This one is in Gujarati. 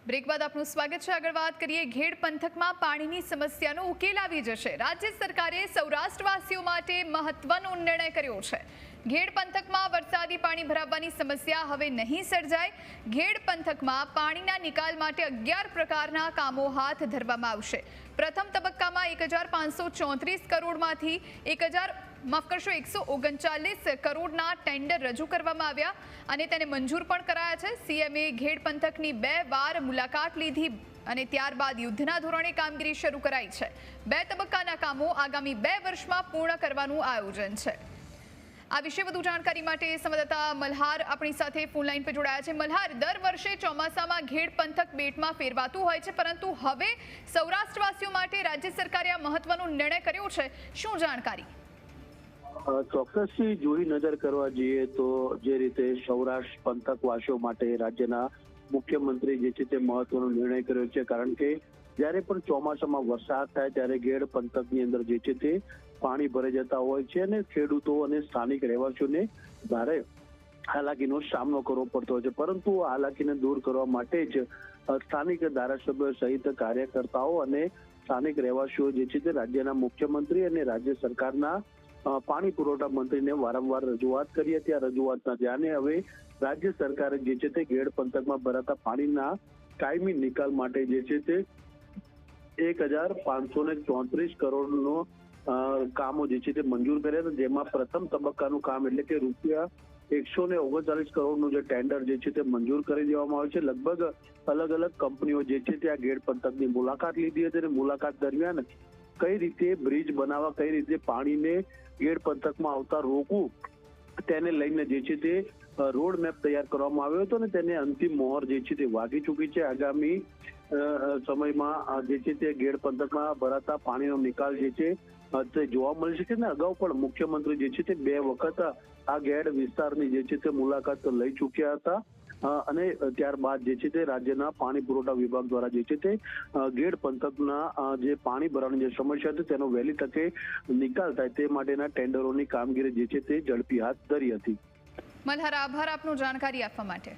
બ્રેક બાદ આપનું સ્વાગત છે। આગળ વાત કરીએ, ઘેડ પંથકમાં પાણીની સમસ્યાનો ઉકેલ આવી જશે। રાજ્ય સરકારે સૌરાષ્ટ્રવાસીઓ માટે મહત્વનો નિર્ણય કર્યો છે। ઘેડ પંથકમાં વરસાદી પાણી ભરાવાની સમસ્યા હવે નહીં સર્જાય। ઘેડ પંથકમાં પાણીના નિકાલ માટે 11 પ્રકારના કામો હાથ ધરવામાં આવશે। પ્રથમ તબક્કામાં 1534 કરોડમાંથી 139 કરોડના ટેન્ડર રજૂ કરવામાં આવ્યા અને તેને મંજૂર પણ કરાયા છે। સીએમએ ઘેડ પંથકની 2 વાર મુલાકાત લીધી અને ત્યારબાદ યુદ્ધના ધોરણે કામગીરી શરૂ કરાઈ છે। 2 તબક્કાના કામો આગામી 2 વર્ષમાં પૂર્ણ કરવાનું આયોજન છે। આ વિશે વધુ જાણકારી માટે સંવાદદાતા મલ્હાર આપણી સાથે ફોન લાઈન પર જોડાયા છે। મલ્હાર, દર વર્ષે ચોમાસામાં ઘેડ પંથક બેટમાં ફેરવાતું હોય છે, પરંતુ હવે સૌરાષ્ટ્રવાસીઓ માટે રાજ્ય સરકારે આ મહત્વનો નિર્ણય કર્યો છે। શું જાણકારી? ચોક્કસથી જોઈ નજર કરવા જઈએ તો જે રીતે સૌરાષ્ટ્ર પંથકવાસીઓ માટે રાજ્યના મુખ્યમંત્રી જે છે તે મહત્વનો નિર્ણય કર્યો છે, કારણ કે જ્યારે પણ ચોમાસામાં વરસાદ થાય ત્યારે ઘેડ પંથકની અંદર જે છે તે પાણી ભરાઈ જતા હોય છે અને ખેડૂતો અને સ્થાનિક રહેવાસીઓને ભારે હાલાકીનો સામનો કરવો પડતો હોય છે। પરંતુ હાલાકીને દૂર કરવા માટે જ સ્થાનિક ધારાસભ્યો સહિત કાર્યકર્તાઓ અને સ્થાનિક રહેવાસીઓ જે છે તે રાજ્યના મુખ્યમંત્રી અને રાજ્ય સરકારના પાણી પુરવઠા મંત્રીને વારંવાર રજૂઆત કરી હતી। આ રજૂઆતના ધ્યાને હવે રાજ્ય સરકારે જે છે તે ઘેડ પંથકમાં ભરાતા પાણીના કાયમી નિકાલ માટે જે છે તે 1534 કરોડનો કામો જે છે તે મંજૂર કર્યા હતા, જેમાં પ્રથમ તબક્કાનું કામ એટલે કે રૂપિયા 139 કરોડનું જે ટેન્ડર જે છે તે મંજૂર કરી દેવામાં આવ્યું છે। લગભગ અલગ અલગ કંપનીઓ જે છે તે આ ઘેડ પંથકની મુલાકાત લીધી હતી અને મુલાકાત દરમિયાન કઈ રીતે બ્રિજ બનાવવા, કઈ રીતે પાણીને ઘેડ પંથકમાં આવતા રોકવું, તેને લઈને જે છે તે રોડ મેપ તૈયાર કરવામાં આવ્યો હતો અને તેને અંતિમ મોહર જે છે તે વાગી ચૂકી છે। આગામી સમયમાં જે છે તે ઘેડ પંથકમાં ભરાતા પાણીનો નિકાલ જે છે તે જોવા મળી શકે ને અગાઉ પણ મુખ્યમંત્રી જે છે તે 2 વખત આ ઘેડ વિસ્તારની જે છે તે મુલાકાત લઈ ચૂક્યા હતા અને ત્યારબાદ જે છે તે રાજ્યના પાણી પુરવઠા વિભાગ દ્વારા જે છે તે ઘેડ પંથકના જે પાણી ભરાવાની જે સમસ્યા હતી તેનો વહેલી તકે નિકાલ થાય તે માટેના ટેન્ડરોની કામગીરી જે છે તે ઝડપી હાથ ધરી હતી। મલ્હાર, આભાર આપનો જાણકારી આપવા માટે।